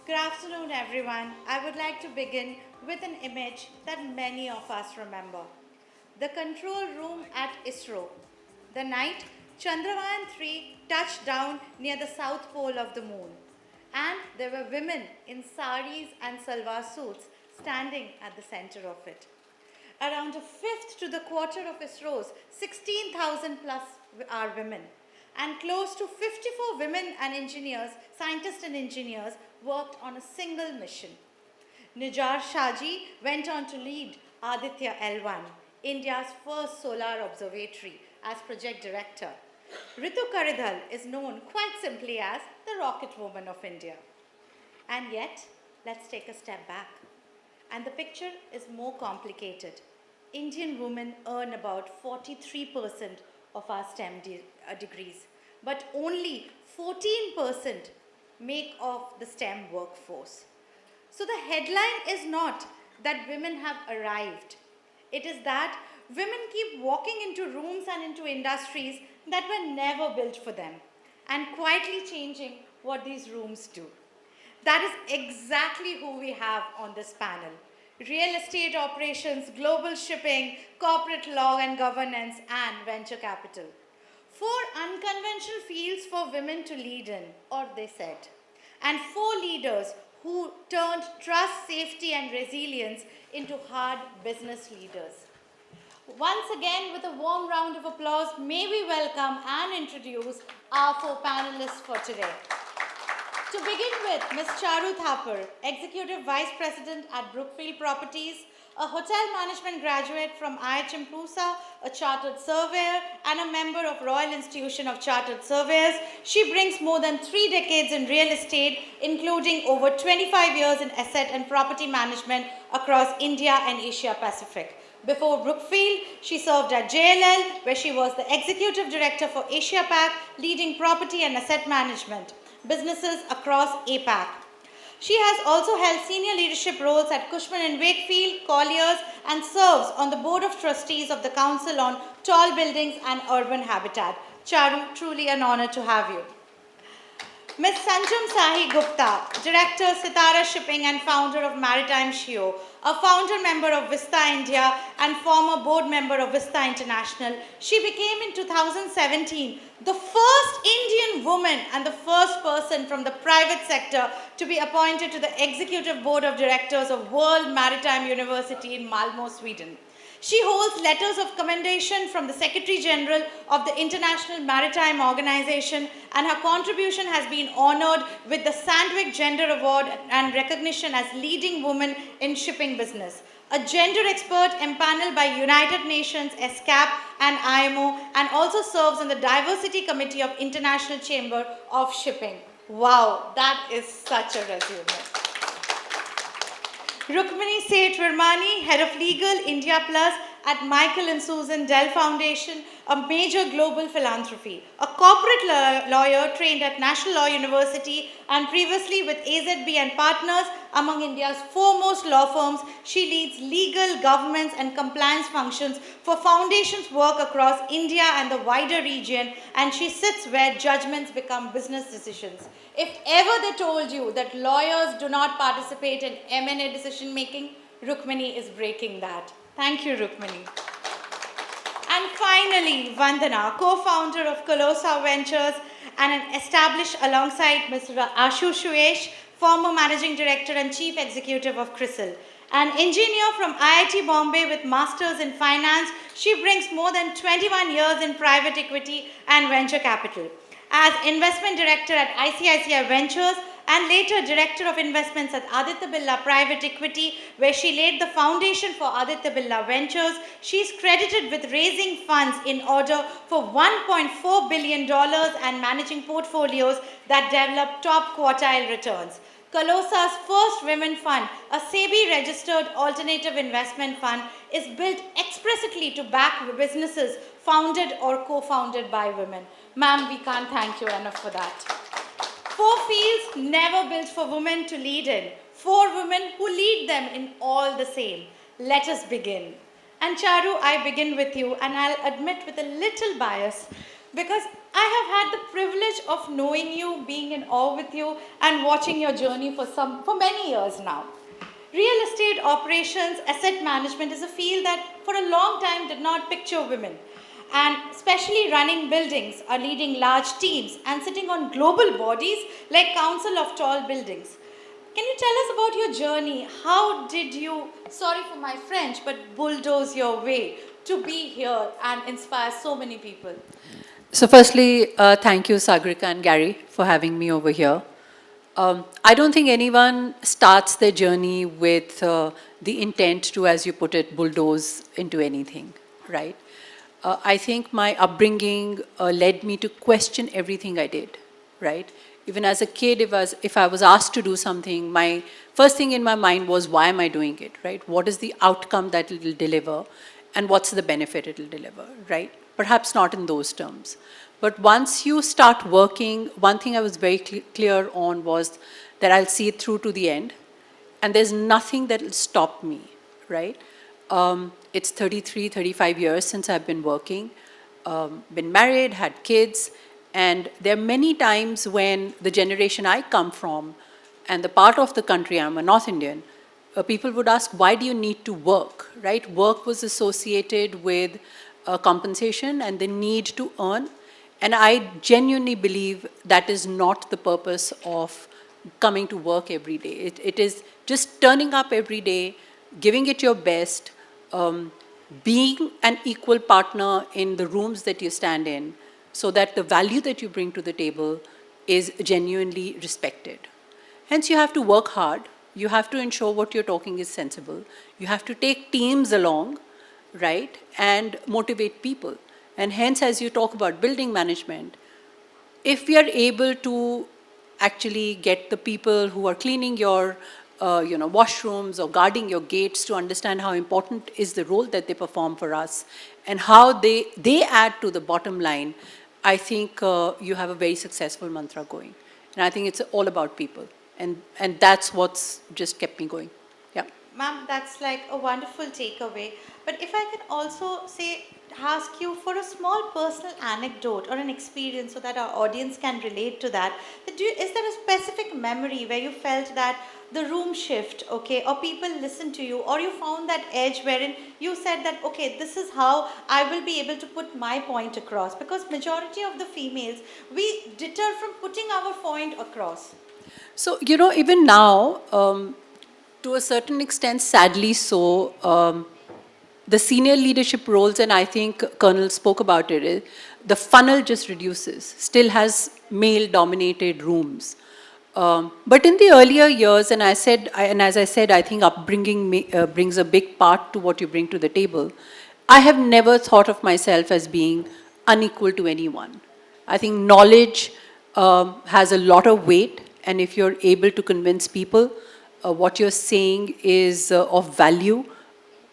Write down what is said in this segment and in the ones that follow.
Good afternoon, everyone. I would like to begin with an image that many of us remember. The control room at ISRO. The night Chandrayaan 3 touched down near the south pole of the moon. And there were women in saris and salwar suits standing at the center of it. Around a fifth to the quarter of ISRO's 16,000 plus are women. And close to 54 women and engineers, scientists and engineers, worked on a single mission. Nijar Shaji went on to lead Aditya L1, India's first solar observatory, as project director. Ritu Karidhal is known quite simply as the rocket woman of India. And yet, let's take a step back. And the picture is more complicated. Indian women earn about 43% of our STEM degrees, but only 14% make of the STEM workforce. So the headline is not that women have arrived. It is that women keep walking into rooms and into industries that were never built for them and quietly changing what these rooms do. That is exactly who we have on this panel. Real estate operations, global shipping, corporate law and governance, and venture capital. 4 unconventional fields for women to lead in, or they said. And 4 leaders who turned trust, safety, and resilience into hard business leaders. Once again, with a warm round of applause, may we welcome and introduce our 4 panelists for today. To begin with, Ms. Charu Thapar, Executive Vice President at Brookfield Properties, a hotel management graduate from IHM Pusa, a chartered surveyor, and a member of Royal Institution of Chartered Surveyors. She brings more than 3 decades in real estate, including over 25 years in asset and property management across India and Asia Pacific. Before Brookfield, she served at JLL, where she was the Executive Director for Asia Pac, leading property and asset management businesses across APAC. She has also held senior leadership roles at Cushman & Wakefield, Colliers, and serves on the Board of Trustees of the Council on Tall Buildings and Urban Habitat. Charu, truly an honor to have you. Ms. Sanjam Sahi Gupta, Director, Sitara Shipping and founder of Maritime Shio, a founder member of Vista India and former board member of Vista International. She became in 2017 the first Indian woman and the first person from the private sector to be appointed to the Executive Board of Directors of World Maritime University in Malmö, Sweden. She holds letters of commendation from the Secretary General of the International Maritime Organization, and her contribution has been honored with the Sandvik Gender Award and recognition as leading woman in shipping business. A gender expert empaneled by United Nations, ESCAP, and IMO, and also serves on the Diversity Committee of International Chamber of Shipping. Wow, that is such a resume. Rukmani Seth Virmani, Head of Legal, India Plus at Michael and Susan Dell Foundation, a major global philanthropy. A corporate lawyer trained at National Law University and previously with AZB and Partners, among India's foremost law firms. She leads legal, governance and compliance functions for foundations work across India and the wider region, and she sits where judgments become business decisions. If ever they told you that lawyers do not participate in M&A decision making, Rukmani is breaking that. Thank you, Rukmani. And finally, Vandana, co-founder of Colossa Ventures and established alongside Mr. Ashu Suesh, former managing director and chief executive of CRISIL. An engineer from IIT Bombay with masters in finance, she brings more than 21 years in private equity and venture capital. As investment director at ICICI Ventures and later director of investments at Aditya Birla Private Equity, where she laid the foundation for Aditya Birla Ventures, she is credited with raising funds in order for $1.4 billion and managing portfolios that develop top quartile returns. Colossa's first women fund, a SEBI-registered alternative investment fund, is built expressly to back businesses founded or co-founded by women. Ma'am, we can't thank you enough for that. 4 fields never built for women to lead in. 4 women who lead them in all the same. Let us begin. And Charu, I begin with you, and I'll admit with a little bias, because I have had the privilege of knowing you, being in awe with you, and watching your journey for many years now. Real estate operations, asset management is a field that for a long time did not picture women. And especially running buildings or leading large teams and sitting on global bodies like Council of Tall Buildings. Can you tell us about your journey? How did you, sorry for my French, but bulldoze your way to be here and inspire so many people? So firstly, thank you, Sagarika and Gary, for having me over here. I don't think anyone starts their journey with the intent to, as you put it, bulldoze into anything, right? I think my upbringing led me to question everything I did, right? Even as a kid, if I was asked to do something, my first thing in my mind was, why am I doing it, right? What is the outcome that it will deliver, and what's the benefit it will deliver, right? Perhaps not in those terms. But once you start working, one thing I was very clear on was that I'll see it through to the end, and there's nothing that will stop me, right? It's 33, 35 years since I've been working, been married, had kids, and there are many times when the generation I come from and the part of the country, I'm a North Indian, people would ask, why do you need to work, right? Work was associated with compensation and the need to earn. And I genuinely believe that is not the purpose of coming to work every day. It is just turning up every day, giving it your best, being an equal partner in the rooms that you stand in, so that the value that you bring to the table is genuinely respected. Hence, you have to work hard. You have to ensure what you're talking is sensible. You have to take teams along, right, and motivate people. And hence, as you talk about building management, if we are able to actually get the people who are cleaning your washrooms or guarding your gates to understand how important is the role that they perform for us and how they add to the bottom line, I think you have a very successful mantra going. And I think it's all about people. And that's what's just kept me going. Yeah. Ma'am, that's like a wonderful takeaway. But if I can also say, ask you for a small personal anecdote or an experience so that our audience can relate to that. Is there a specific memory where you felt that the room shift, okay, or people listened to you, or you found that edge wherein you said that, okay, this is how I will be able to put my point across? Because majority of the females, we deter from putting our point across. So, even now, to a certain extent, sadly so, the senior leadership roles, and I think Colonel spoke about it, the funnel just reduces, still has male-dominated rooms. But in the earlier years, and as I said, I think upbringing brings a big part to what you bring to the table. I have never thought of myself as being unequal to anyone. I think knowledge has a lot of weight, and if you're able to convince people what you're saying is of value,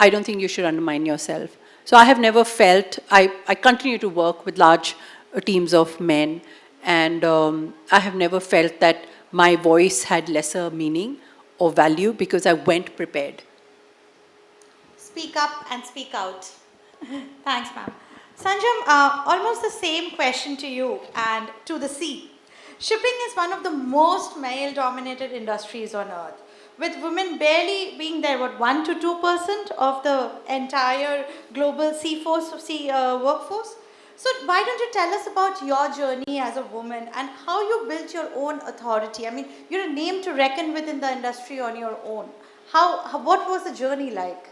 I don't think you should undermine yourself. So I have never felt, I continue to work with large teams of men, and I have never felt that my voice had lesser meaning or value because I went prepared. Speak up and speak out. Thanks, ma'am. Sanjam, almost the same question to you and to the sea. Shipping is one of the most male dominated industries on earth, with women barely being there, 1 to 2% of the entire global sea workforce. So, why don't you tell us about your journey as a woman and how you built your own authority? I mean, you're a name to reckon with in the industry on your own. What was the journey like?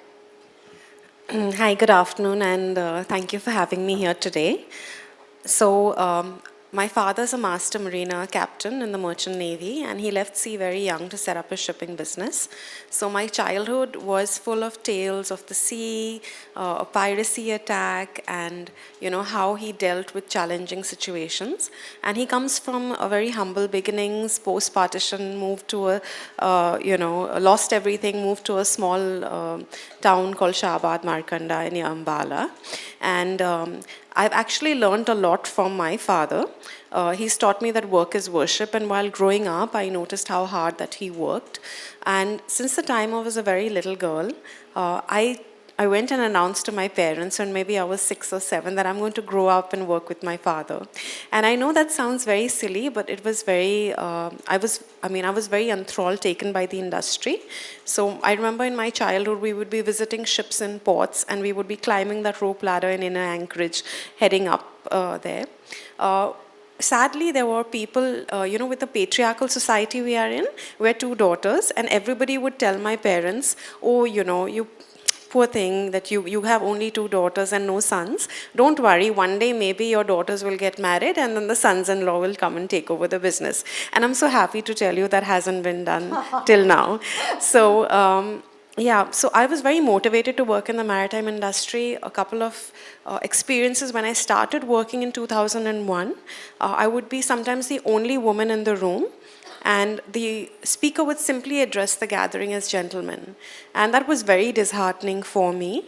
Hi, good afternoon, and thank you for having me here today. So, my father's a master mariner captain in the Merchant Navy, and he left sea very young to set up a shipping business. So my childhood was full of tales of the sea, a piracy attack, and how he dealt with challenging situations. And he comes from a very humble beginnings, post-partition, moved to lost everything, moved to a small town called Shahabad, Markanda in Ambala. And I've actually learned a lot from my father. He's taught me that work is worship, and while growing up, I noticed how hard that he worked. And since the time I was a very little girl, I I went and announced to my parents when maybe I was 6 or 7 that I'm going to grow up and work with my father. And I know that sounds very silly, but it was very, I was very enthralled, taken by the industry. So I remember in my childhood, we would be visiting ships in ports and we would be climbing that rope ladder in inner Anchorage, heading up there. Sadly, there were people, with the patriarchal society we are in, we're 2 daughters, and everybody would tell my parents, oh, you poor thing that you have only 2 daughters and no sons. Don't worry, one day maybe your daughters will get married and then the sons-in-law will come and take over the business. And I'm so happy to tell you that hasn't been done till now. So, so I was very motivated to work in the maritime industry. A couple of experiences when I started working in 2001. I would be sometimes the only woman in the room, and the speaker would simply address the gathering as gentlemen. And that was very disheartening for me.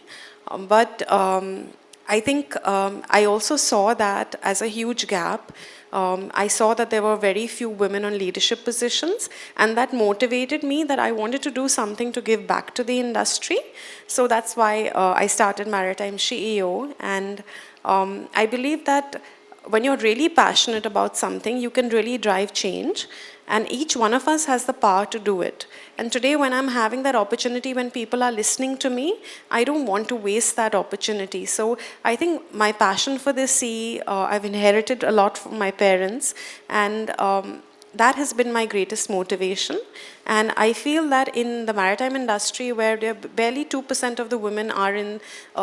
But I think I also saw that as a huge gap. I saw that there were very few women on leadership positions, and that motivated me that I wanted to do something to give back to the industry. So that's why I started Maritime CEO, and I believe that when you're really passionate about something, you can really drive change, and each one of us has the power to do it. And today when I'm having that opportunity, when people are listening to me, I don't want to waste that opportunity. So I think my passion for this sea, I've inherited a lot from my parents, and that has been my greatest motivation. And I feel that in the maritime industry, where barely 2% of the women are in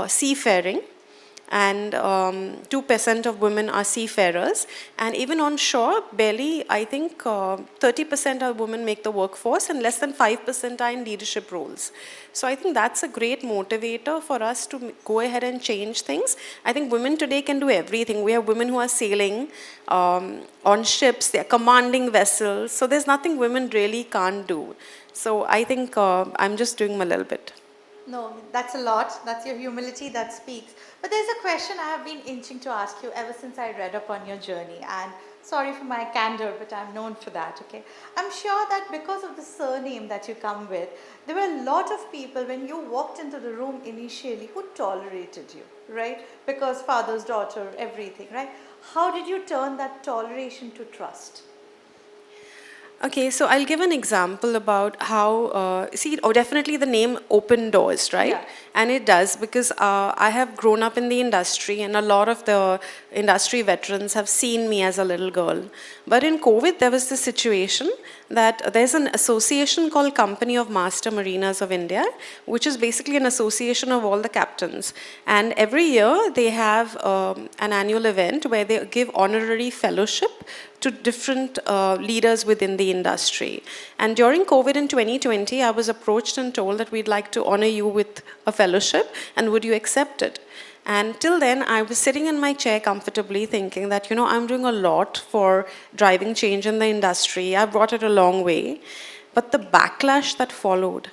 seafaring, and 2% of women are seafarers, and even on shore, barely, I think 30% of women make the workforce, and less than 5% are in leadership roles. So I think that's a great motivator for us to go ahead and change things. I think women today can do everything. We have women who are sailing on ships, they're commanding vessels, so there's nothing women really can't do. So I think I'm just doing my little bit. No, that's a lot. That's your humility that speaks. But there's a question I have been inching to ask you ever since I read up on your journey. And sorry for my candor, but I'm known for that, okay? I'm sure that because of the surname that you come with, there were a lot of people when you walked into the room initially who tolerated you, right? Because father's daughter, everything, right? How did you turn that toleration to trust? Okay, so I'll give an example about how, definitely the name opened doors, right? Yeah. And it does, because I have grown up in the industry, and a lot of the industry veterans have seen me as a little girl. But in COVID, there was this situation that there's an association called Company of Master Mariners of India, which is basically an association of all the captains. And every year, they have an annual event where they give honorary fellowship to different leaders within the industry. And during COVID in 2020, I was approached and told that we'd like to honor you with a fellowship, and would you accept it? And till then, I was sitting in my chair comfortably thinking that, I'm doing a lot for driving change in the industry. I've brought it a long way. But the backlash that followed,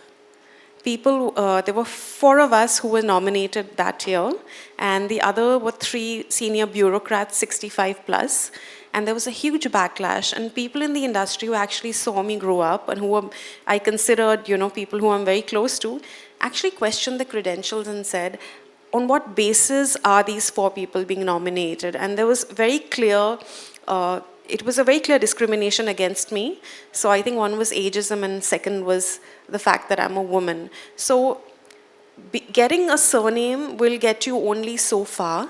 people, there were 4 of us who were nominated that year, and the other were 3 senior bureaucrats, 65 plus. And there was a huge backlash, and people in the industry who actually saw me grow up and who I considered, people who I'm very close to, actually questioned the credentials and said, on what basis are these 4 people being nominated? And there was very clear, it was a very clear discrimination against me. So I think one was ageism, and second was the fact that I'm a woman. So getting a surname will get you only so far.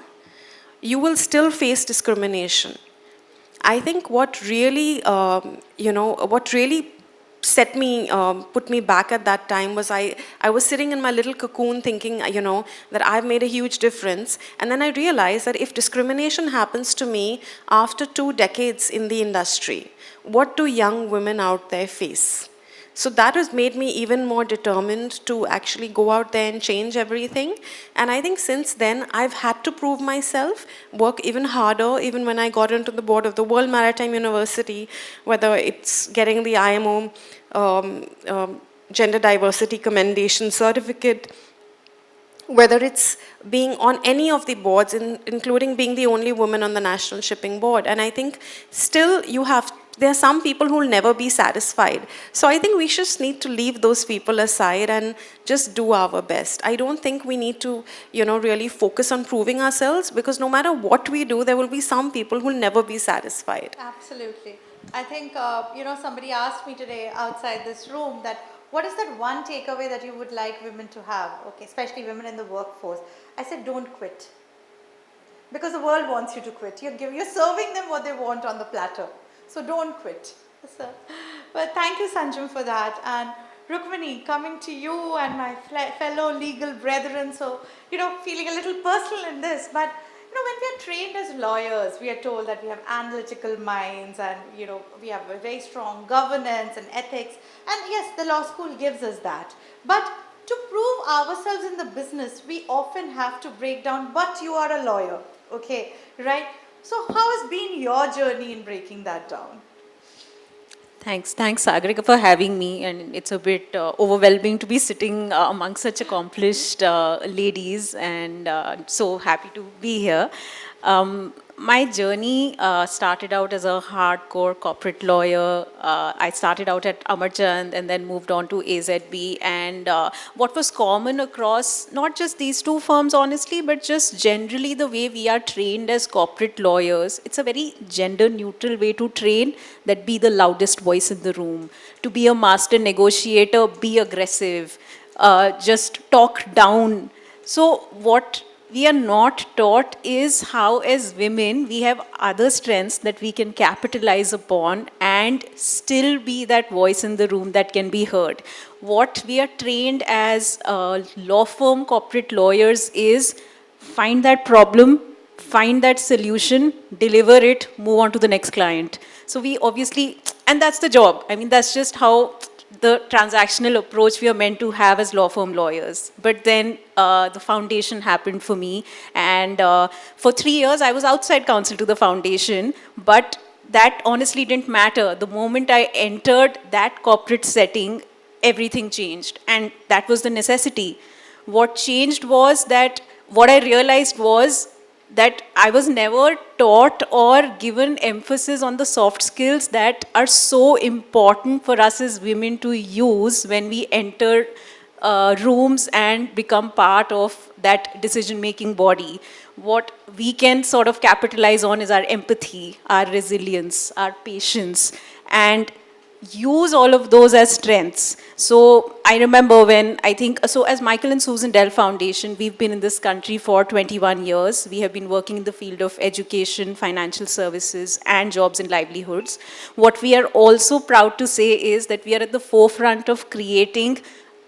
You will still face discrimination. I think what really, set me, put me back at that time was I was sitting in my little cocoon thinking, that I've made a huge difference. And then I realized that if discrimination happens to me after 2 decades in the industry, what do young women out there face? So that has made me even more determined to actually go out there and change everything. And I think since then, I've had to prove myself, work even harder, even when I got into the board of the World Maritime University, whether it's getting the IMO Gender Diversity Commendation Certificate, whether it's being on any of the boards, including being the only woman on the National Shipping Board. And I think still you have there are some people who will never be satisfied. So I think we just need to leave those people aside and just do our best. I don't think we need to, really focus on proving ourselves, because no matter what we do, there will be some people who will never be satisfied. Absolutely. I think, somebody asked me today outside this room that what is that one takeaway that you would like women to have, okay, especially women in the workforce. I said, don't quit. Because the world wants you to quit. You're serving them what they want on the platter. So don't quit. So, but thank you, Sanjam, for that. And Rukmani, coming to you and my fellow legal brethren, so, feeling a little personal in this, but, when we are trained as lawyers, we are told that we have analytical minds and, we have a very strong governance and ethics. And yes, the law school gives us that. But to prove ourselves in the business, we often have to break down, but you are a lawyer, okay, right? So how has been your journey in breaking that down? Thanks, Sagarika, for having me. And it's a bit overwhelming to be sitting among such accomplished ladies, and so happy to be here. My journey started out as a hardcore corporate lawyer. I started out at Amarchand and then moved on to AZB. And what was common across not just these two firms, honestly, but just generally the way we are trained as corporate lawyers, it's a very gender neutral way to train, that be the loudest voice in the room. To be a master negotiator, be aggressive, just talk down. So what we are not taught is how, as women, we have other strengths that we can capitalize upon and still be that voice in the room that can be heard. What we are trained as law firm corporate lawyers is find that problem, find that solution, deliver it, move on to the next client. So we obviously, and that's the job. I mean, that's just how the transactional approach we are meant to have as law firm lawyers. But then the foundation happened for me. And for 3 years, I was outside counsel to the foundation. But that honestly didn't matter. The moment I entered that corporate setting, everything changed. And that was the necessity. What changed was that what I realized was that I was never taught or given emphasis on the soft skills that are so important for us as women to use when we enter rooms and become part of that decision-making body. What we can sort of capitalize on is our empathy, our resilience, our patience, and use all of those as strengths. So I remember when so as Michael and Susan Dell Foundation, we've been in this country for 21 years. We have been working in the field of education, financial services, and jobs and livelihoods. What we are also proud to say is that we are at the forefront of creating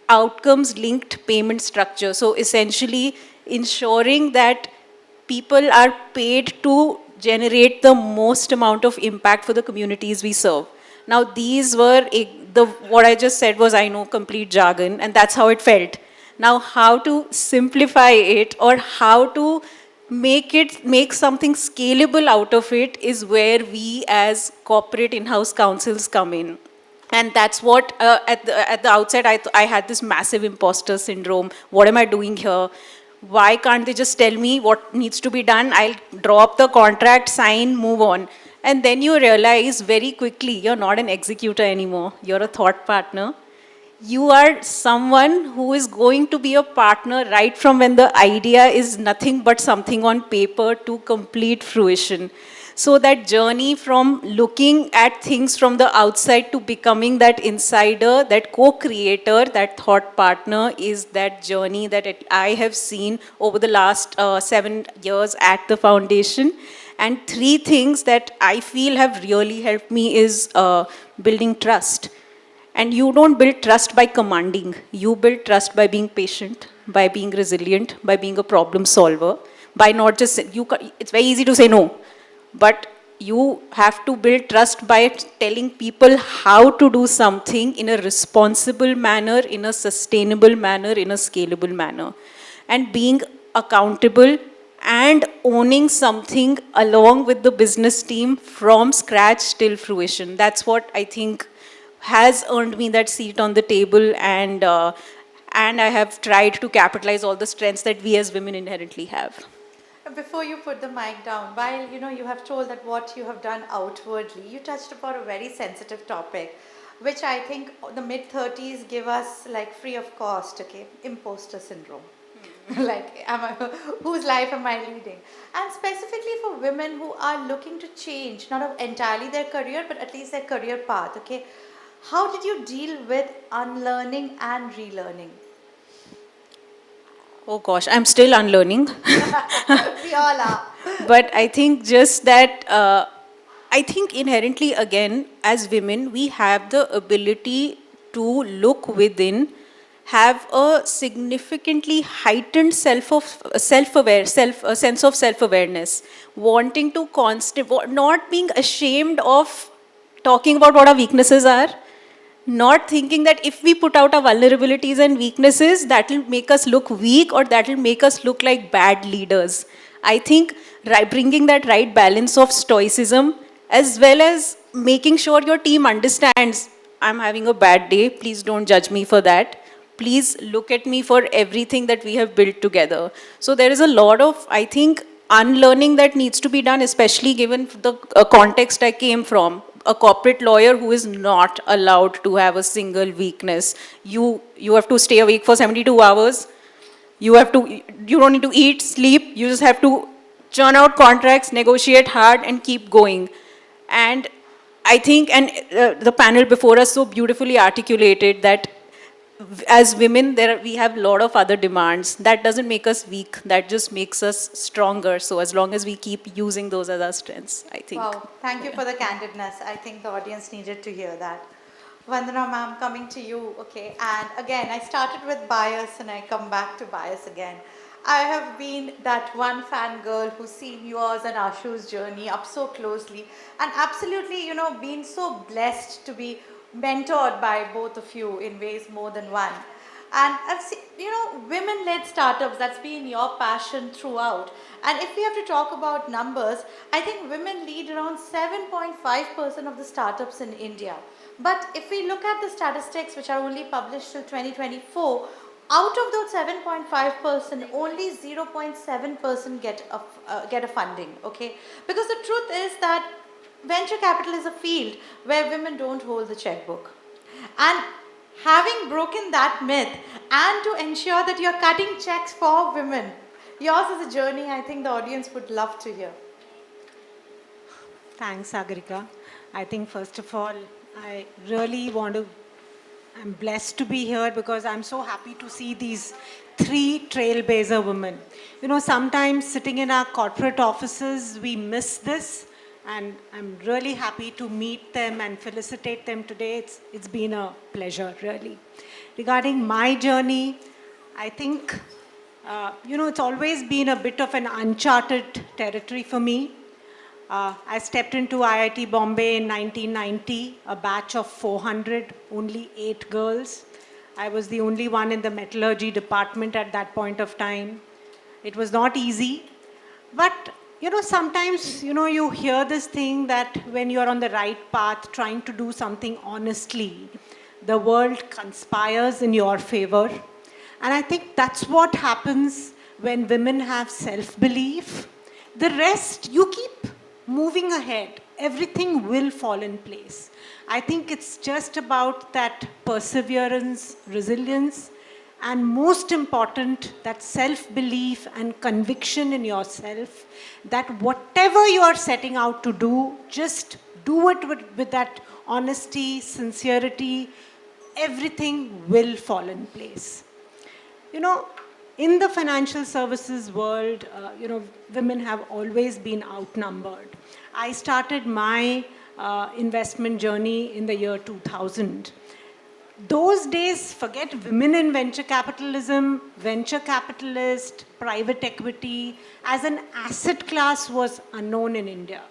outcomes-linked payment structure. So essentially ensuring that people are paid to generate the most amount of impact for the communities we serve. Now, these were, what I just said was, I know, complete jargon, and that's how it felt. Now, how to simplify it or how to make something scalable out of it is where we as corporate in-house counsels come in. And that's what, at the outset, I had this massive imposter syndrome. What am I doing here? Why can't they just tell me what needs to be done? I'll draw up the contract, sign, move on. And then you realize very quickly, you're not an executor anymore. You're a thought partner. You are someone who is going to be a partner right from when the idea is nothing but something on paper to complete fruition. So that journey from looking at things from the outside to becoming that insider, that co-creator, that thought partner is that journey that I have seen over the last 7 years at the foundation. And 3 things that I feel have really helped me is building trust. And you don't build trust by commanding. You build trust by being patient, by being resilient, by being a problem solver, by not just, it's very easy to say no, but you have to build trust by telling people how to do something in a responsible manner, in a sustainable manner, in a scalable manner. And being accountable and owning something along with the business team from scratch till fruition. That's what I think has earned me that seat on the table, and I have tried to capitalize all the strengths that we as women inherently have. Before you put the mic down, while you have told that what you have done outwardly, you touched upon a very sensitive topic, which I think the mid 30s give us like free of cost, okay? Imposter syndrome. Like, whose life am I leading? And specifically for women who are looking to change, not entirely their career, but at least their career path, okay? How did you deal with unlearning and relearning? Oh gosh, I'm still unlearning. We all are. But I think just that, I think inherently, again, as women, we have the ability to look within, have a significantly heightened sense of self-awareness, wanting to not being ashamed of talking about what our weaknesses are, not thinking that if we put out our vulnerabilities and weaknesses, that will make us look weak or that will make us look like bad leaders. I think bringing that right balance of stoicism as well as making sure your team understands, I'm having a bad day, please don't judge me for that. Please look at me for everything that we have built together. So there is a lot of, I think, unlearning that needs to be done, especially given the context I came from. A corporate lawyer who is not allowed to have a single weakness. You have to stay awake for 72 hours. You don't need to eat, sleep. You just have to churn out contracts, negotiate hard, and keep going. And I think, and the panel before us so beautifully articulated that as women, we have a lot of other demands. That doesn't make us weak. That just makes us stronger. So as long as we keep using those as our strengths, I think. Wow, thank you for the candidness. I think the audience needed to hear that. Vandana ma'am, coming to you, okay. And again, I started with bias and I come back to bias again. I have been that one fangirl who's seen yours and Ashu's journey up so closely and absolutely, been so blessed to be mentored by both of you in ways more than one. And I've seen, women-led startups, that's been your passion throughout. And if we have to talk about numbers, I think women lead around 7.5% of the startups in India. But if we look at the statistics which are only published till 2024, out of those 7.5%, only 0.7% get a funding, okay? Because the truth is that venture capital is a field where women don't hold the checkbook. And having broken that myth and to ensure that you're cutting checks for women, yours is a journey I think the audience would love to hear. Thanks, Sagarika. I think first of all, I really I'm blessed to be here because I'm so happy to see these three trailblazer women. Sometimes sitting in our corporate offices, we miss this. And I'm really happy to meet them and felicitate them today. It's been a pleasure, really. Regarding my journey, I think, it's always been a bit of an uncharted territory for me. I stepped into IIT Bombay in 1990, a batch of 400, only 8 girls. I was the only one in the metallurgy department at that point of time. It was not easy, but sometimes, you hear this thing that when you're on the right path, trying to do something honestly, the world conspires in your favor. And I think that's what happens when women have self-belief. The rest, you keep moving ahead. Everything will fall in place. I think it's just about that perseverance, resilience, and most important, that self-belief and conviction in yourself that whatever you are setting out to do, just do it with that honesty, sincerity, everything will fall in place. In the financial services world, women have always been outnumbered. I started my investment journey in the year 2000. Those days, forget women in venture capitalism, venture capitalist, private equity, as an asset class was unknown in India.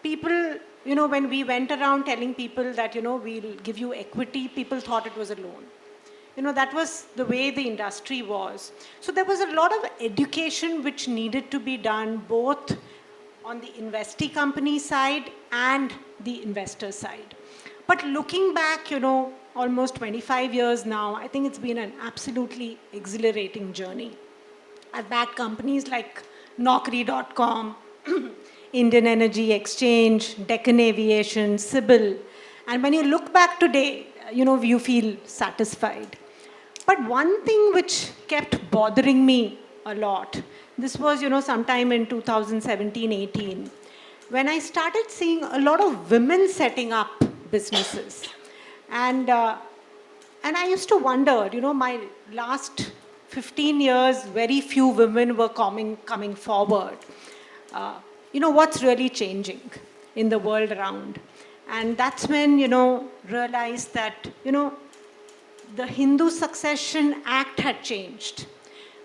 People, when we went around telling people that, we'll give you equity, people thought it was a loan. That was the way the industry was. So there was a lot of education which needed to be done both on the investee company side and the investor side. But looking back, almost 25 years now, I think it's been an absolutely exhilarating journey. I've backed companies like Naukri.com, Indian Energy Exchange, Deccan Aviation, Sybil. And when you look back today, you feel satisfied. But one thing which kept bothering me a lot, this was, sometime in 2017-18, when I started seeing a lot of women setting up businesses. And I used to wonder, my last 15 years, very few women were coming forward. What's really changing in the world around? And that's when, realized that, the Hindu Succession Act had changed,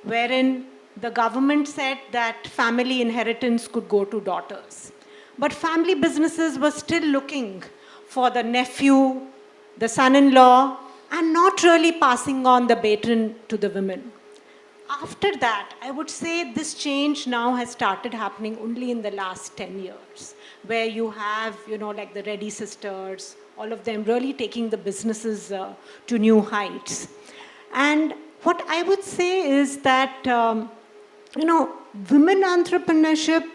wherein the government said that family inheritance could go to daughters. But family businesses were still looking for the nephew, the son-in-law, and not really passing on the baton to the women. After that, I would say this change now has started happening only in the last 10 years, where you have, like the Reddy sisters, all of them really taking the businesses to new heights. And what I would say is that, women entrepreneurship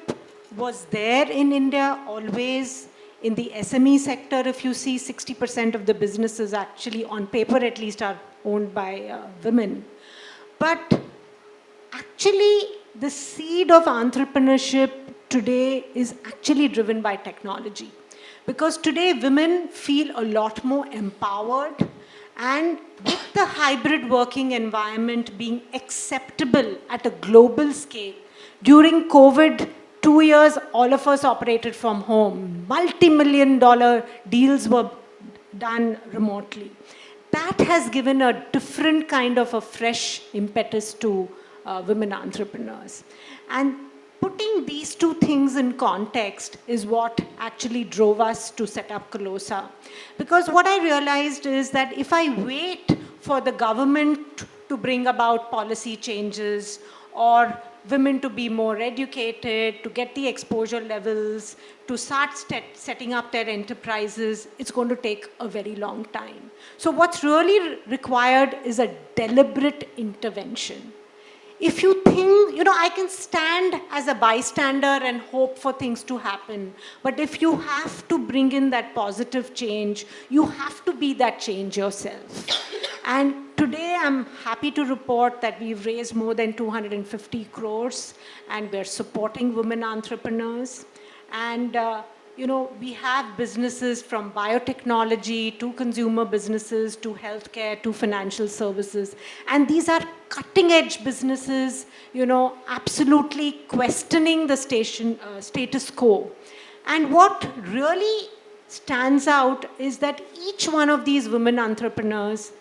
was there in India always. In the SME sector, if you see 60% of the businesses actually, on paper at least, are owned by women. But actually, the seed of entrepreneurship today is actually driven by technology. Because today, women feel a lot more empowered, and with the hybrid working environment being acceptable at a global scale, during COVID, 2 years, all of us operated from home. Multi-million-dollar deals were done remotely. That has given a different kind of a fresh impetus to women entrepreneurs. And putting these two things in context is what actually drove us to set up Colossa. Because what I realized is that if I wait for the government to bring about policy changes or women to be more educated, to get the exposure levels, to start setting up their enterprises, it's going to take a very long time. So what's really required is a deliberate intervention. If you think, I can stand as a bystander and hope for things to happen, but if you have to bring in that positive change, you have to be that change yourself. And today I'm happy to report that we've raised more than 250 crores and we're supporting women entrepreneurs. And we have businesses from biotechnology to consumer businesses to healthcare to financial services. And these are cutting edge businesses, absolutely questioning the status quo. And what really stands out is that each one of these women entrepreneurs,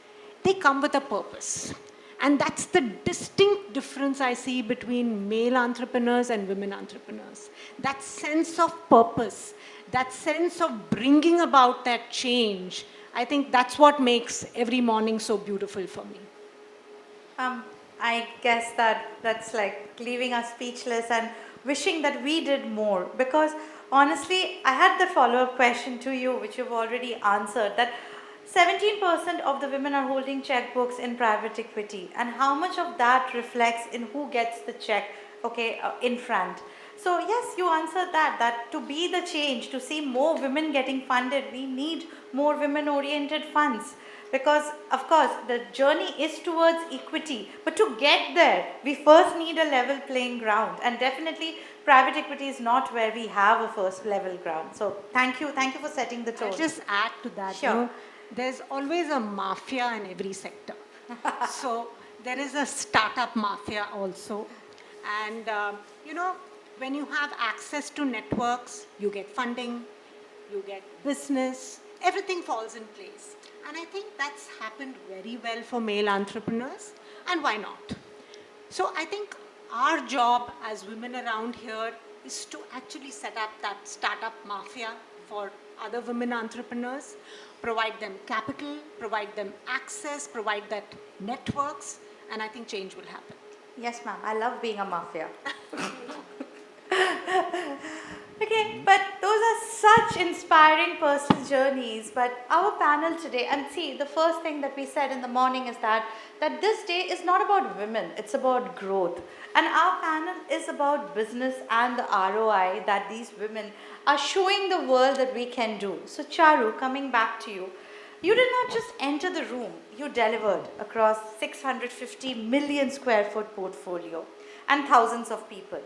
they come with a purpose. And that's the distinct difference I see between male entrepreneurs and women entrepreneurs. That sense of purpose, that sense of bringing about that change, I think that's what makes every morning so beautiful for me. I guess that's like leaving us speechless and wishing that we did more. Because honestly, I had the follow-up question to you, which you've already answered, that 17% of the women are holding checkbooks in private equity, and how much of that reflects in who gets the check, in front. So yes, you answered that to be the change, to see more women getting funded, we need more women-oriented funds. Because of course, the journey is towards equity, but to get there, we first need a level playing ground, and definitely private equity is not where we have a first level ground. So thank you for setting the tone. I'll just add to that. Sure. There's always a mafia in every sector. So there is a startup mafia also. And, when you have access to networks, you get funding, you get business, everything falls in place. And I think that's happened very well for male entrepreneurs. And why not? So I think our job as women around here is to actually set up that startup mafia for other women entrepreneurs, provide them capital, provide them access, provide that networks, and I think change will happen. Yes, ma'am. I love being a mafia. Okay, but those are such inspiring personal journeys. But our panel today, and see, the first thing that we said in the morning is that this day is not about women, it's about growth. And our panel is about business and the ROI that these women are showing the world that we can do. So Charu, coming back to you, you did not just enter the room, you delivered across 650 million square foot portfolio and thousands of people.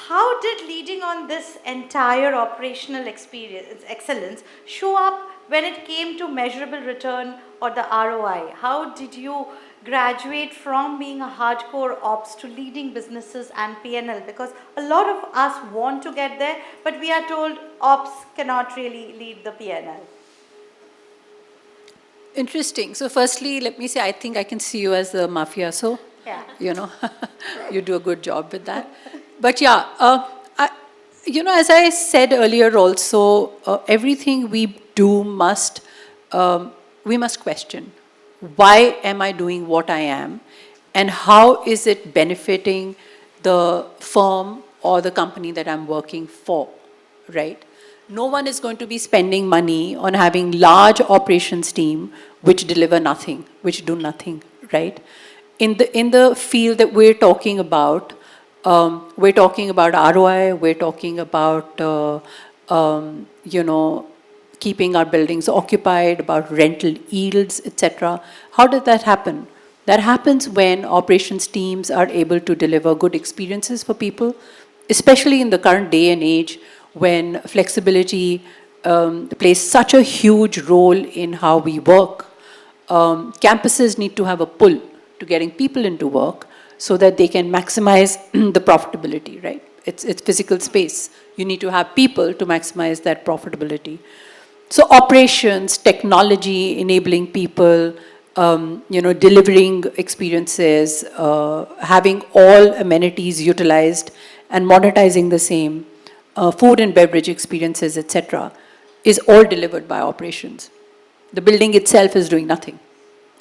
How did leading on this entire operational experience, excellence, show up when it came to measurable return or the ROI? How did you graduate from being a hardcore ops to leading businesses and P&L? Because a lot of us want to get there, but we are told ops cannot really lead the P&L. Interesting. So firstly, let me say, I think I can see you as the mafioso. Yeah. You know, you do a good job with that. But yeah, as I said earlier also, everything we do we must question. Why am I doing what I am? And how is it benefiting the firm or the company that I'm working for, right? No one is going to be spending money on having large operations team which deliver nothing, which do nothing, right? In the field that we're talking about ROI, we're talking about, keeping our buildings occupied, about rental yields, etc. How does that happen? That happens when operations teams are able to deliver good experiences for people, especially in the current day and age when flexibility plays such a huge role in how we work. Campuses need to have a pull to getting people into work so that they can maximize the profitability, right? It's physical space. You need to have people to maximize that profitability. So operations, technology, enabling people, delivering experiences, having all amenities utilized and monetizing the same, food and beverage experiences, etc., is all delivered by operations. The building itself is doing nothing,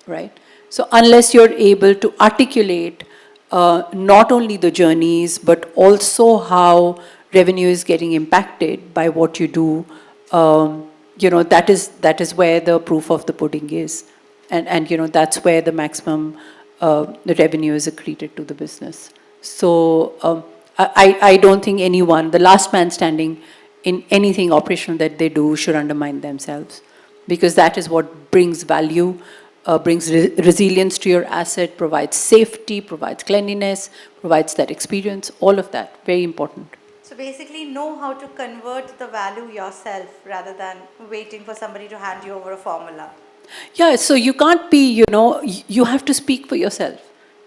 right? So unless you're able to articulate not only the journeys, but also how revenue is getting impacted by what you do, that is where the proof of the pudding is. And that's where the maximum the revenue is accreted to the business. So I don't think anyone, the last man standing in anything operational that they do, should undermine themselves, because that is what brings value, brings resilience to your asset, provides safety, provides cleanliness, provides that experience, all of that, very important. So basically know how to convert the value yourself rather than waiting for somebody to hand you over a formula. Yeah, so you can't be, you have to speak for yourself.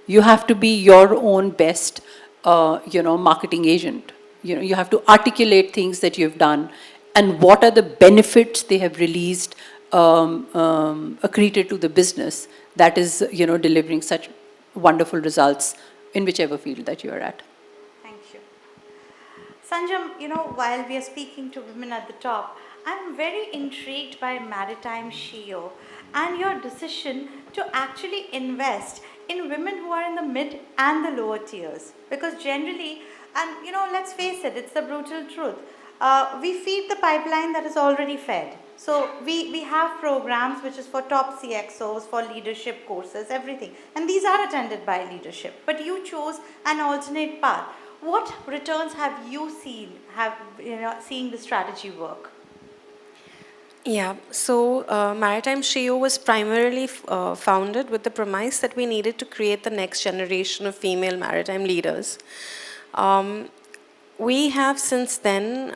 You have to be your own best, marketing agent. You have to articulate things that you've done and what are the benefits they have released, accreted to the business that is, delivering such wonderful results in whichever field that you are at. Thank you. Sanjam, while we are speaking to women at the top, I'm very intrigued by Maritime Shio and your decision to actually invest in women who are in the mid and the lower tiers. Because generally, and let's face it, it's the brutal truth. We feed the pipeline that is already fed. So we have programs which is for top CXOs, for leadership courses, everything. And these are attended by leadership. But you chose an alternate path. What returns have you seen, seeing the strategy work? Yeah, so Maritime Shio was primarily founded with the premise that we needed to create the next generation of female maritime leaders. We have since then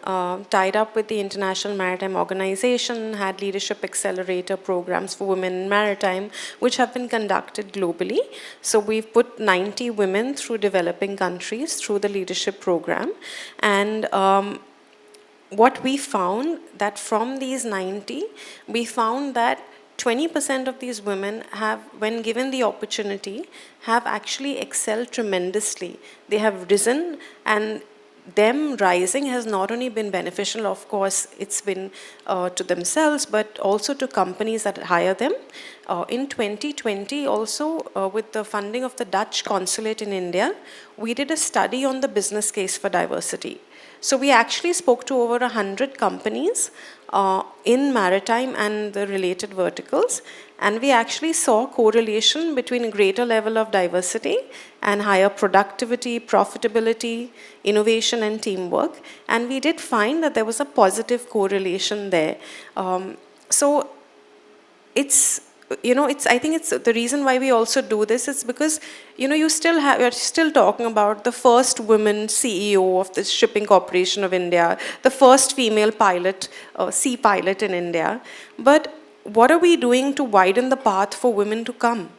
tied up with the International Maritime Organization, had leadership accelerator programs for women in maritime, which have been conducted globally. So we've put 90 women through developing countries through the leadership program. And what we found that from these 90, we found that 20% of these women have, when given the opportunity, have actually excelled tremendously. They have risen, and them rising has not only been beneficial, of course, it's been to themselves, but also to companies that hire them. In 2020 also, with the funding of the Dutch consulate in India, we did a study on the business case for diversity. So we actually spoke to over 100 companies in maritime and the related verticals, and we actually saw correlation between a greater level of diversity and higher productivity, profitability, innovation, and teamwork. And we did find that there was a positive correlation there. So it's, I think it's the reason why we also do this is because, you're still talking about the first woman CEO of the Shipping Corporation of India, the first female pilot, sea pilot in India. But what are we doing to widen the path for women to come?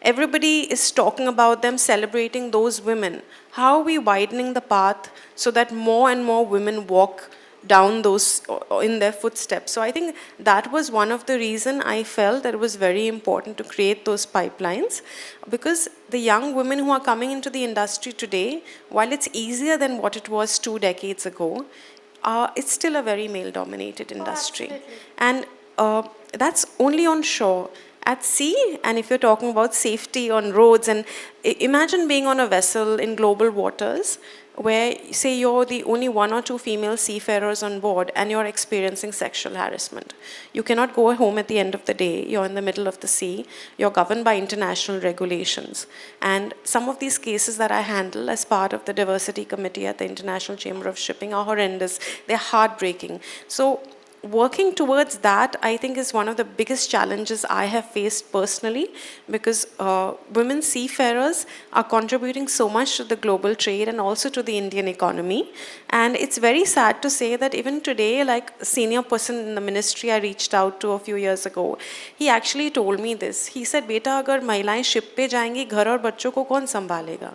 Everybody is talking about them, celebrating those women. How are we widening the path so that more and more women walk down those in their footsteps? So I think that was one of the reason I felt that it was very important to create those pipelines, because the young women who are coming into the industry today, while it's easier than what it was 2 decades ago, it's still a very male-dominated industry. And that's only on shore. At sea, and if you're talking about safety on roads, and imagine being on a vessel in global waters where, say, you're the only 1 or 2 female seafarers on board and you're experiencing sexual harassment. You cannot go home at the end of the day. You're in the middle of the sea. You're governed by international regulations. And some of these cases that I handle as part of the diversity committee at the International Chamber of Shipping are horrendous. They're heartbreaking. So working towards that, I think, is one of the biggest challenges I have faced personally, because women seafarers are contributing so much to the global trade and also to the Indian economy. And it's very sad to say that even today, like a senior person in the ministry I reached out to a few years ago, he actually told me this. He said, "Beta, agar महिलाएं ship पे जाएंगी, घर और बच्चों को कौन संभालेगा?"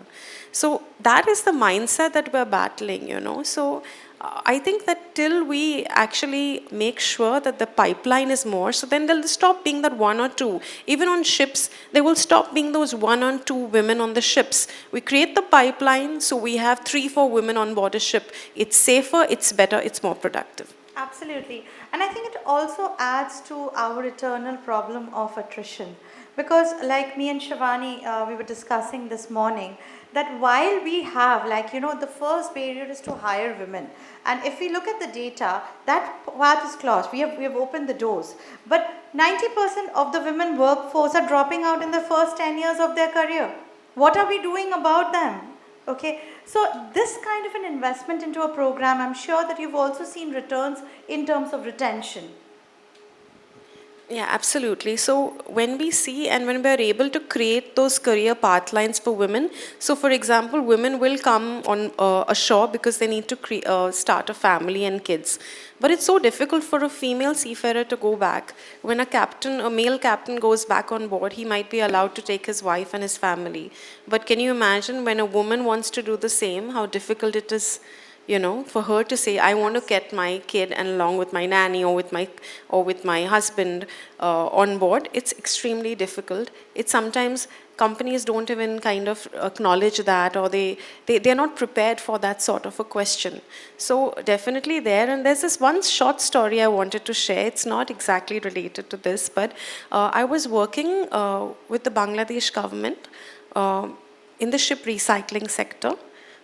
So that is the mindset that we're battling, So I think that till we actually make sure that the pipeline is more, so then they'll stop being that 1 or 2. Even on ships, they will stop being those 1 or 2 women on the ships. We create the pipeline, so we have 3, 4 women on board a ship. It's safer, it's better, it's more productive. Absolutely. And I think it also adds to our eternal problem of attrition. Because like me and Shivani, we were discussing this morning, that while we have, the first barrier is to hire women. And if we look at the data, that path is closed. We have opened the doors. But 90% of the women workforce are dropping out in the first 10 years of their career. What are we doing about them? Okay, so this kind of an investment into a program, I'm sure that you've also seen returns in terms of retention. Yeah, absolutely. So when we see and when we are able to create those career pathlines for women, so for example, women will come on ashore because they need to start a family and kids. But it's so difficult for a female seafarer to go back. When a male captain goes back on board, he might be allowed to take his wife and his family. But can you imagine when a woman wants to do the same, how difficult it is, for her to say, I want to get my kid and along with my nanny or with my husband on board. It's extremely difficult. It's sometimes companies don't even kind of acknowledge that, or they're not prepared for that sort of a question. So definitely there, and there's this one short story I wanted to share. It's not exactly related to this, but I was working with the Bangladesh government in the ship recycling sector,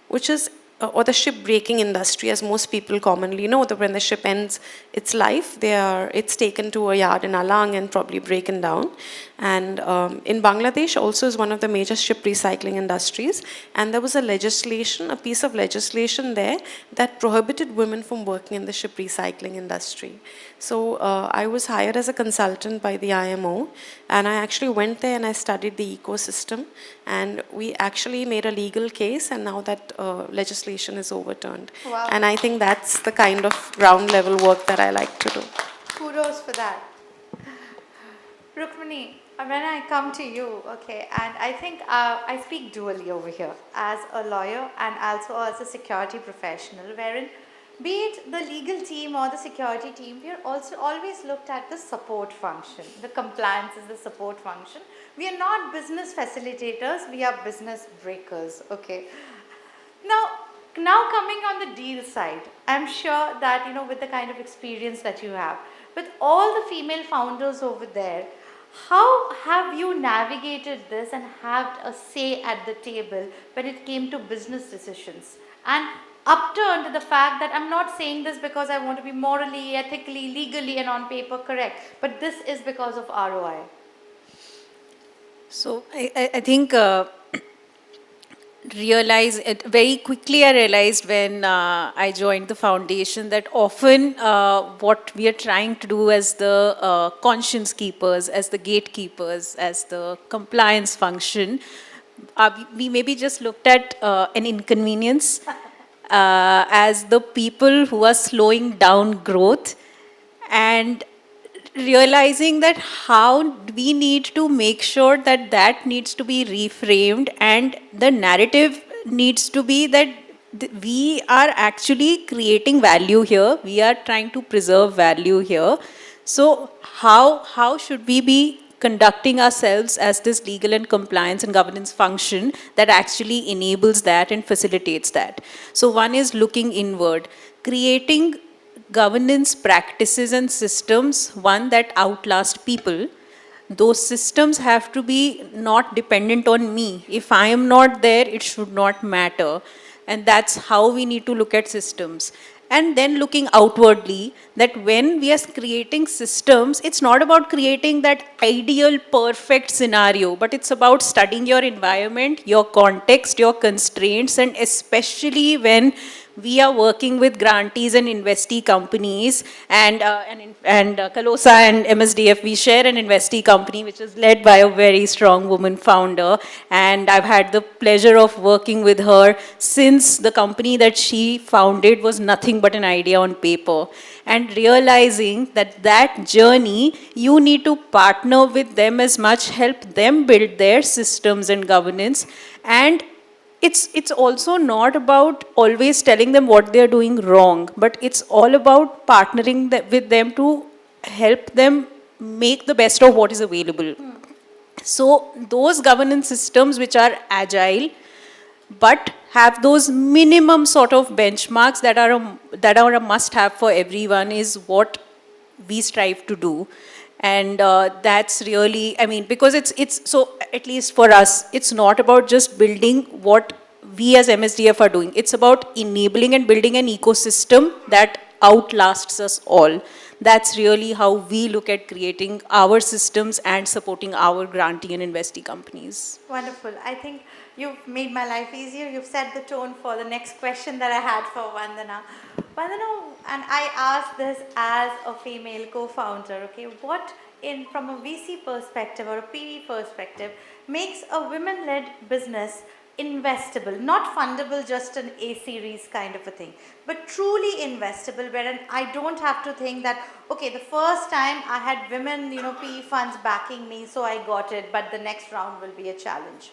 which is or the ship breaking industry, as most people commonly know, that when the ship ends its life, it's taken to a yard in Alang and probably broken down. And in Bangladesh also is one of the major ship recycling industries. And there was a piece of legislation there that prohibited women from working in the ship recycling industry. So I was hired as a consultant by the IMO, and I actually went there and I studied the ecosystem, and we actually made a legal case, and now that legislation is overturned. Wow. And I think that's the kind of ground level work that I like to do. Kudos for that. Rukmani, when I come to you, okay, and I think I speak dually over here as a lawyer and also as a security professional, wherein be it the legal team or the security team, we are also always looked at the support function. The compliance is the support function. We are not business facilitators, we are business breakers, okay. Now coming on the deal side, I'm sure that, with the kind of experience that you have, with all the female founders over there, how have you navigated this and had a say at the table when it came to business decisions? And upturned the fact that I'm not saying this because I want to be morally, ethically, legally, and on paper correct, but this is because of ROI? So I think very quickly I realized when I joined the foundation that often what we are trying to do as the conscience keepers, as the gatekeepers, as the compliance function, we maybe just looked at an inconvenience as the people who are slowing down growth, and realizing that how we need to make sure that that needs to be reframed, and the narrative needs to be that we are actually creating value here, we are trying to preserve value here. So how should we be conducting ourselves as this legal and compliance and governance function that actually enables that and facilitates that? So one is looking inward, creating governance practices and systems, one that outlast people. Those systems have to be not dependent on me. If I am not there, it should not matter. And that's how we need to look at systems. And then looking outwardly, that when we are creating systems, it's not about creating that ideal, perfect scenario, but it's about studying your environment, your context, your constraints, and especially when we are working with grantees and investee companies, and Colossa and MSDF, we share an investee company which is led by a very strong woman founder, and I've had the pleasure of working with her since the company that she founded was nothing but an idea on paper, and realizing that that journey, you need to partner with them as much, help them build their systems and governance. And it's also not about always telling them what they're doing wrong, but it's all about partnering with them to help them make the best of what is available. So those governance systems which are agile, but have those minimum sort of benchmarks that are a must-have for everyone, is what we strive to do. And that's really, I mean, because it's so, at least for us, it's not about just building what we as MSDF are doing. It's about enabling and building an ecosystem that outlasts us all. That's really how we look at creating our systems and supporting our grantee and investee companies. Wonderful. I think you've made my life easier. You've set the tone for the next question that I had for Vandana. Vandana, and I ask this as a female co-founder, okay, what from a VC perspective or a PE perspective makes a women-led business investable, not fundable, just an A series kind of a thing, but truly investable, wherein I don't have to think that, okay, the first time I had women, PE funds backing me, so I got it, but the next round will be a challenge.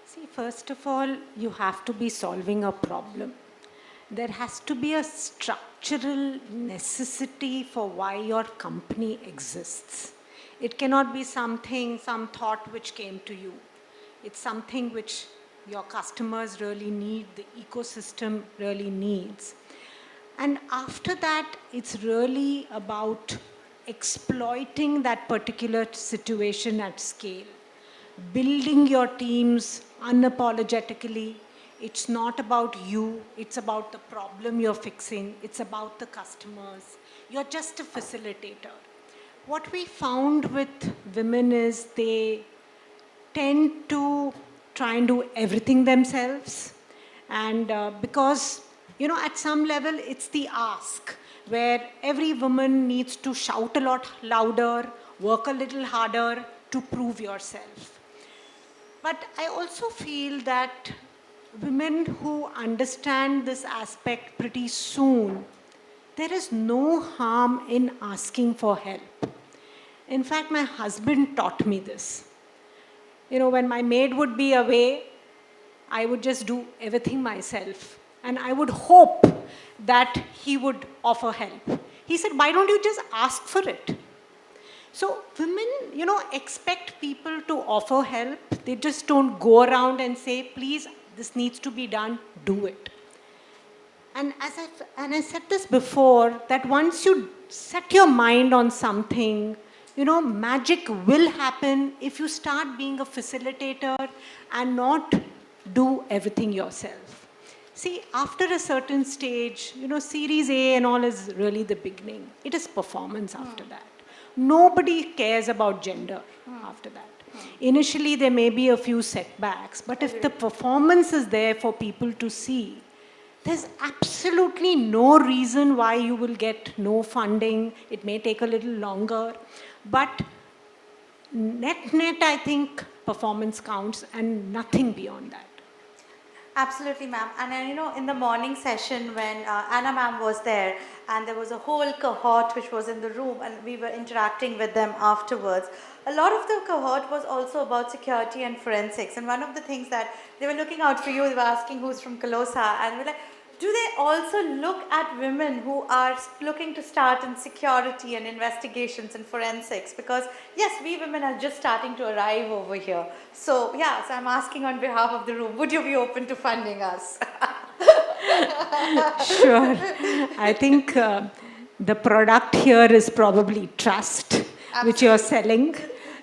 See, first of all, you have to be solving a problem. There has to be a structural necessity for why your company exists. It cannot be some thought which came to you. It's something which your customers really need, the ecosystem really needs. And after that, it's really about exploiting that particular situation at scale, building your teams unapologetically. It's not about you, it's about the problem you're fixing, it's about the customers. You're just a facilitator. What we found with women is they tend to try and do everything themselves. And because, at some level, it's the ask, where every woman needs to shout a lot louder, work a little harder to prove yourself. But I also feel that women who understand this aspect pretty soon, there is no harm in asking for help. In fact, my husband taught me this. When my maid would be away, I would just do everything myself. And I would hope that he would offer help. He said, why don't you just ask for it? So women, expect people to offer help. They just don't go around and say, please, this needs to be done, do it. And I said this before, that once you set your mind on something, magic will happen if you start being a facilitator and not do everything yourself. See, after a certain stage, Series A and all is really the beginning. It is performance after that. Nobody cares about gender after that. Initially, there may be a few setbacks, but if the performance is there for people to see, there's absolutely no reason why you will get no funding. It may take a little longer, but net, I think performance counts and nothing beyond that. Absolutely, ma'am. And in the morning session when Anna ma'am was there, and there was a whole cohort which was in the room, and we were interacting with them afterwards. A lot of the cohort was also about security and forensics. And one of the things that they were looking out for you, they were asking who's from Colossa, and we're like, do they also look at women who are looking to start in security and investigations and forensics? Because yes, we women are just starting to arrive over here. So yeah, so I'm asking on behalf of the room, would you be open to funding us? Sure. I think the product here is probably trust, which you're selling.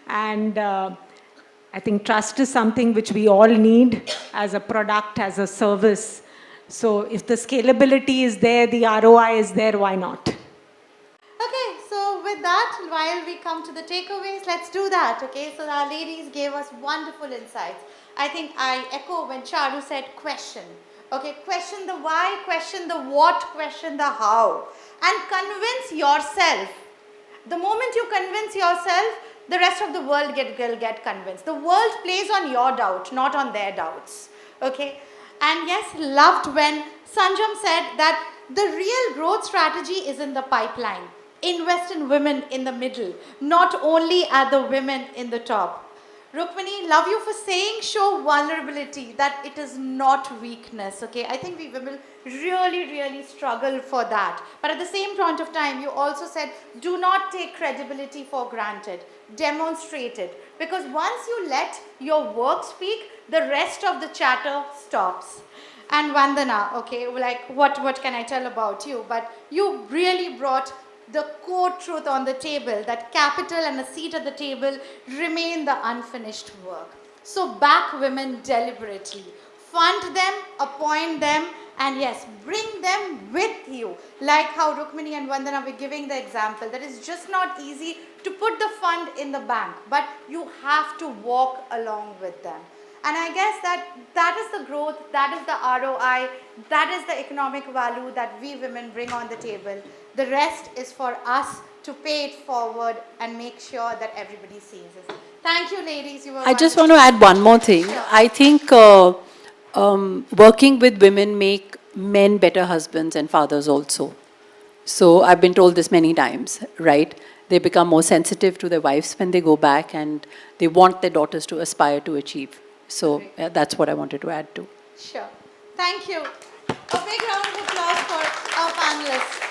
And I think trust is something which we all need as a product, as a service. So if the scalability is there, the ROI is there, why not? Okay, so with that, while we come to the takeaways, let's do that, okay? So our ladies gave us wonderful insights. I think I echo when Charu said question. Okay, question the why, question the what, question the how. And convince yourself. The moment you convince yourself, the rest of the world will get convinced. The world plays on your doubt, not on their doubts. Okay? And yes, loved when Sanjam said that the real growth strategy is in the pipeline. Invest in women in the middle, not only at the women in the top. Rukmani, love you for saying show vulnerability, that it is not weakness, okay? I think we women really struggle for that. But at the same point of time, you also said, do not take credibility for granted. Demonstrate it. Because once you let your work speak, the rest of the chatter stops. And Vandana, okay, like what can I tell about you? But you really brought the core truth on the table, that capital and a seat at the table remain the unfinished work. So back women deliberately. Fund them, appoint them, and yes, bring them with you. Like how Rukmani and Vandana were giving the example, that it's just not easy to put the fund in the bank, but you have to walk along with them. And I guess that is the growth, that is the ROI, that is the economic value that we women bring on the table. The rest is for us to pay it forward and make sure that everybody sees it. Thank you, ladies. You were I just want to add one more thing. Sure. I think working with women make men better husbands and fathers also. So I've been told this many times, right? They become more sensitive to their wives when they go back, and they want their daughters to aspire to achieve. So that's what I wanted to add to. Sure. Thank you. A big round of applause for our panelists.